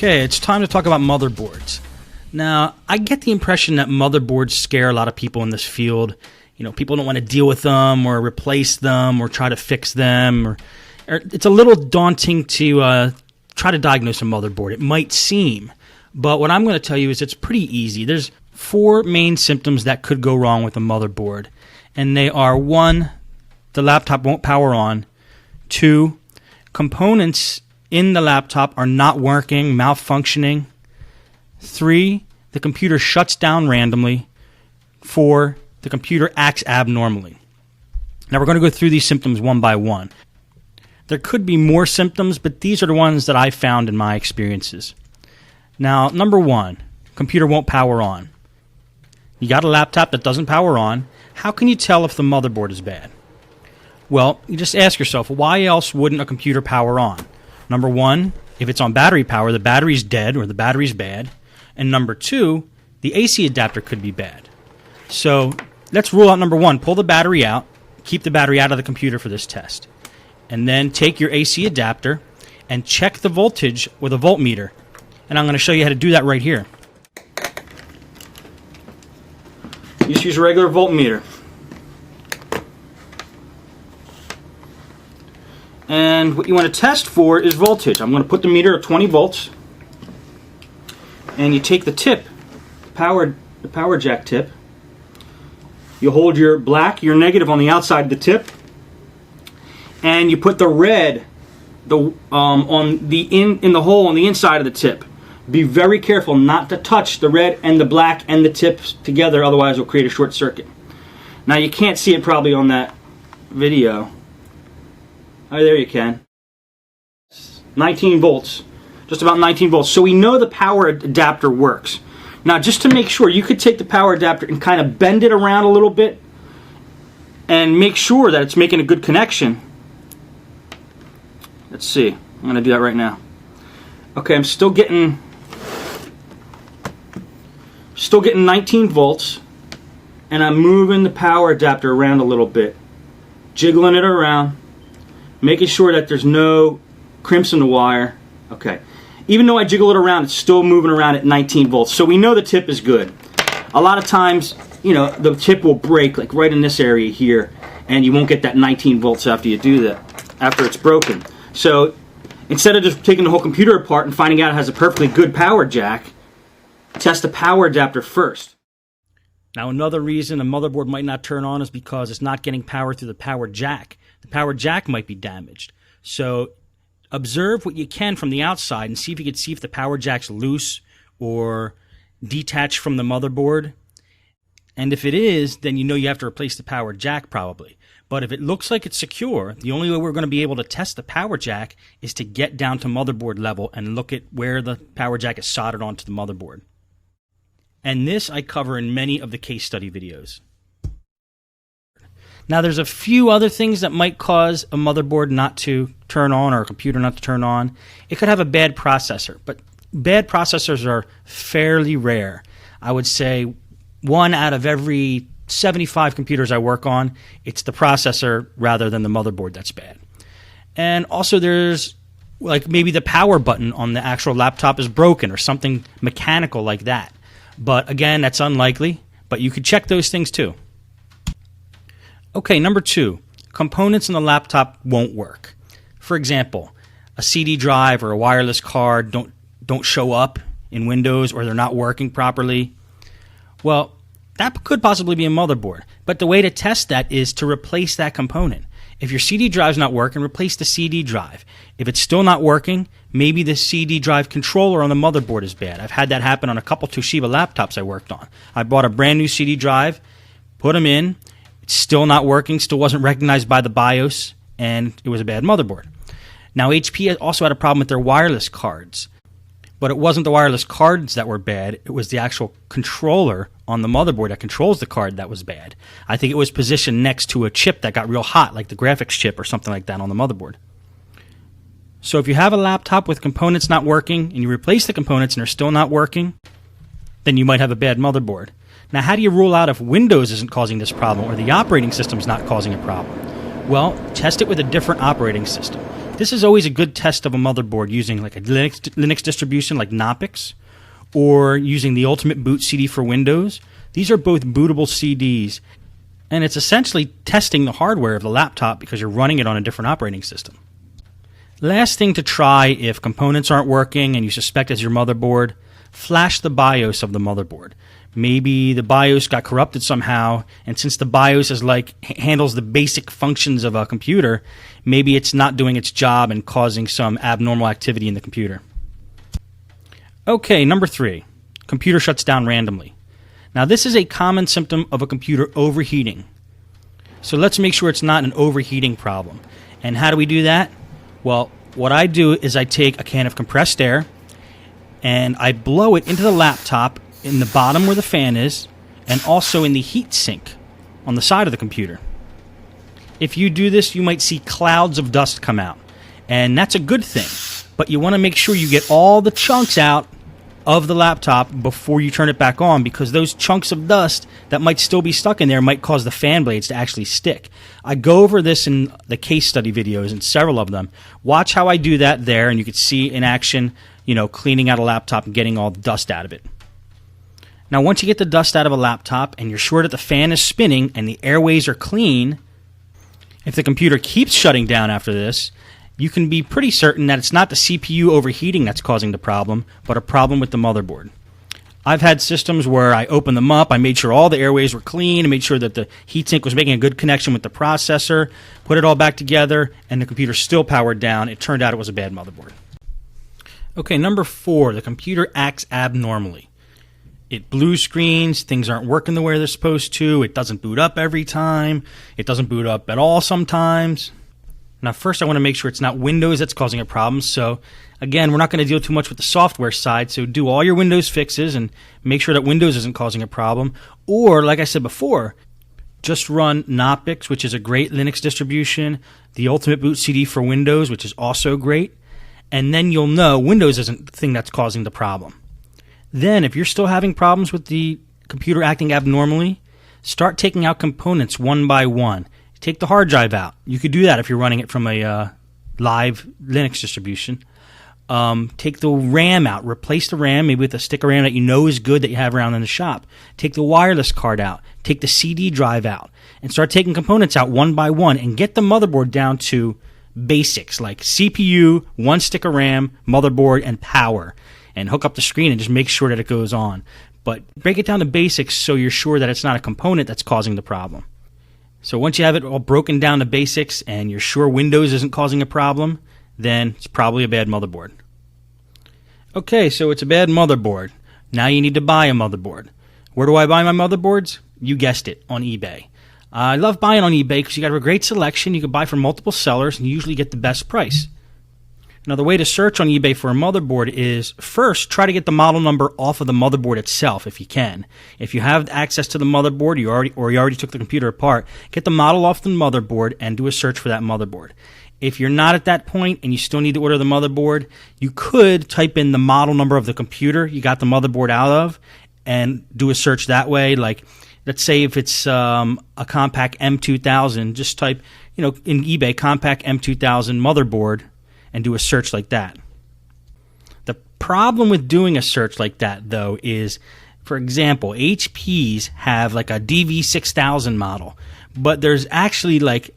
Okay, it's time to talk about motherboards. Now, I get the impression that motherboards scare a lot of people in this field. You know, people don't want to deal with them or replace them or try to fix them. Or it's a little daunting to try to diagnose a motherboard. It might seem. But what I'm going to tell you is it's pretty easy. There's 4 main symptoms that could go wrong with a motherboard. And they are 1, the laptop won't power on. 2, components in the laptop are not working, malfunctioning. 3, the computer shuts down randomly. 4, the computer acts abnormally. Now we're going to go through these symptoms one by one. There could be more symptoms, but these are the ones that I found in my experiences. Now, number 1, computer won't power on. You got a laptop that doesn't power on. How can you tell if the motherboard is bad? Well, you just ask yourself, why else wouldn't a computer power on? Number 1, if it's on battery power, the battery's dead or the battery's bad. And number 2, the AC adapter could be bad. So let's rule out number 1. Pull the battery out. Keep the battery out of the computer for this test. And then take your AC adapter and check the voltage with a voltmeter. And I'm going to show you how to do that right here. Just use a regular voltmeter. And what you want to test for is voltage. I'm going to put the meter at 20 volts. And you take the tip, the power jack tip. You hold your your negative on the outside of the tip. And you put the red on in the hole on the inside of the tip. Be very careful not to touch the red and the black and the tips together, otherwise it'll create a short circuit. Now you can't see it probably on that video. Oh, there you can. 19 volts. Just about 19 volts. So we know the power adapter works. Now just to make sure, you could take the power adapter and kind of bend it around a little bit and make sure that it's making a good connection. Let's see. I'm going to do that right now. Okay, I'm still getting 19 volts, and I'm moving the power adapter around a little bit, jiggling it around, making sure that there's no crimps in the wire. Okay. Even though I jiggle it around, it's still moving around at 19 volts. So we know the tip is good. A lot of times, you know, the tip will break, like right in this area here, and you won't get that 19 volts after you do that, after it's broken. So instead of just taking the whole computer apart and finding out it has a perfectly good power jack, test the power adapter first. Now another reason a motherboard might not turn on is because it's not getting power through the power jack. The power jack might be damaged. So observe what you can from the outside and see if you can see if the power jack's loose or detached from the motherboard. And if it is, then you know you have to replace the power jack probably. But if it looks like it's secure, the only way we're going to be able to test the power jack is to get down to motherboard level and look at where the power jack is soldered onto the motherboard. And this I cover in many of the case study videos. Now there's a few other things that might cause a motherboard not to turn on or a computer not to turn on. It could have a bad processor, but bad processors are fairly rare. I would say 1 out of every 75 computers I work on, it's the processor rather than the motherboard that's bad. And also there's like maybe the power button on the actual laptop is broken or something mechanical like that. But again, that's unlikely, but you could check those things too. Okay, number 2, components in the laptop won't work. For example, a CD drive or a wireless card don't show up in Windows or they're not working properly. Well, that could possibly be a motherboard, but the way to test that is to replace that component. If your CD drive's not working, replace the CD drive. If it's still not working, maybe the CD drive controller on the motherboard is bad. I've had that happen on a couple Toshiba laptops I worked on. I bought a brand new CD drive, put them in, it's still not working, still wasn't recognized by the BIOS, and it was a bad motherboard. Now HP also had a problem with their wireless cards. But it wasn't the wireless cards that were bad, it was the actual controller on the motherboard that controls the card that was bad. I think it was positioned next to a chip that got real hot, like the graphics chip or something like that on the motherboard. So if you have a laptop with components not working and you replace the components and they're still not working, then you might have a bad motherboard. Now how do you rule out if Windows isn't causing this problem or the operating system's not causing a problem? Well, test it with a different operating system. This is always a good test of a motherboard using like a Linux distribution like Knoppix, or using the Ultimate Boot CD for Windows. These are both bootable CDs, and it's essentially testing the hardware of the laptop because you're running it on a different operating system. Last thing to try if components aren't working and you suspect it's your motherboard, flash the BIOS of the motherboard. Maybe the BIOS got corrupted somehow, and since the BIOS is handles the basic functions of a computer, maybe it's not doing its job and causing some abnormal activity in the computer. Okay, number 3, computer shuts down randomly. Now this is a common symptom of a computer overheating. So let's make sure it's not an overheating problem. And how do we do that? Well, what I do is I take a can of compressed air and I blow it into the laptop in the bottom where the fan is, and also in the heat sink on the side of the computer. If you do this, you might see clouds of dust come out, and that's a good thing, but you want to make sure you get all the chunks out of the laptop before you turn it back on, because those chunks of dust that might still be stuck in there might cause the fan blades to actually stick. I go over this in the case study videos, and several of them. Watch how I do that there, and you can see in action, cleaning out a laptop and getting all the dust out of it. Now, once you get the dust out of a laptop and you're sure that the fan is spinning and the airways are clean, if the computer keeps shutting down after this, you can be pretty certain that it's not the CPU overheating that's causing the problem, but a problem with the motherboard. I've had systems where I opened them up, I made sure all the airways were clean, and made sure that the heatsink was making a good connection with the processor, put it all back together, and the computer still powered down. It turned out it was a bad motherboard. Okay, number 4, the computer acts abnormally. It blue screens, things aren't working the way they're supposed to, it doesn't boot up every time, it doesn't boot up at all sometimes. Now first I want to make sure it's not Windows that's causing a problem, so again, we're not going to deal too much with the software side, so do all your Windows fixes and make sure that Windows isn't causing a problem. Or, like I said before, just run Knoppix, which is a great Linux distribution, the Ultimate Boot CD for Windows, which is also great, and then you'll know Windows isn't the thing that's causing the problem. Then, if you're still having problems with the computer acting abnormally, start taking out components one by one. Take the hard drive out. You could do that if you're running it from a live Linux distribution. Take the RAM out. Replace the RAM, maybe with a stick of RAM that you know is good that you have around in the shop. Take the wireless card out. Take the CD drive out. And start taking components out one by one and get the motherboard down to basics like CPU, one stick of RAM, motherboard, and power. And hook up the screen and just make sure that it goes on. But break it down to basics so you're sure that it's not a component that's causing the problem. So once you have it all broken down to basics and you're sure Windows isn't causing a problem, then it's probably a bad motherboard. Okay, so it's a bad motherboard. Now you need to buy a motherboard. Where do I buy my motherboards? You guessed it, on eBay. I love buying on eBay because you got a great selection. You can buy from multiple sellers and you usually get the best price. Now, the way to search on eBay for a motherboard is first try to get the model number off of the motherboard itself if you can. If you have access to the motherboard, you already took the computer apart, get the model off the motherboard and do a search for that motherboard. If you're not at that point and you still need to order the motherboard, you could type in the model number of the computer you got the motherboard out of and do a search that way. Like, let's say if it's a Compaq M2000, just type, in eBay, Compaq M2000 motherboard, and do a search like that. The problem with doing a search like that, though, is, for example, HPs have like a DV6000 model, but there's actually like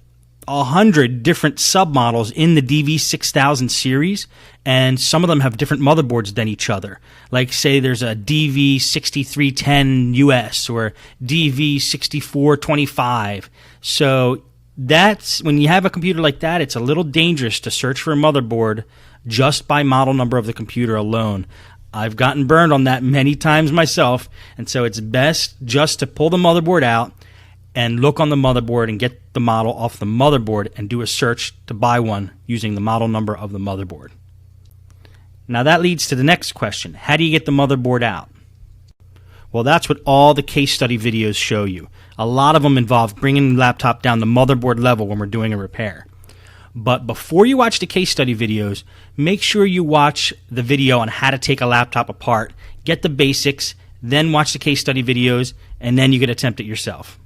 100 different submodels in the DV6000 series, and some of them have different motherboards than each other. Like, say there's a DV6310 US or DV6425. So that's when you have a computer like that, it's a little dangerous to search for a motherboard just by model number of the computer alone. I've gotten burned on that many times myself, and so it's best just to pull the motherboard out and look on the motherboard and get the model off the motherboard and do a search to buy one using the model number of the motherboard. Now that leads to the next question. How do you get the motherboard out? Well, that's what all the case study videos show you. A lot of them involve bringing the laptop down the motherboard level when we're doing a repair. But before you watch the case study videos, make sure you watch the video on how to take a laptop apart, get the basics, then watch the case study videos, and then you can attempt it yourself.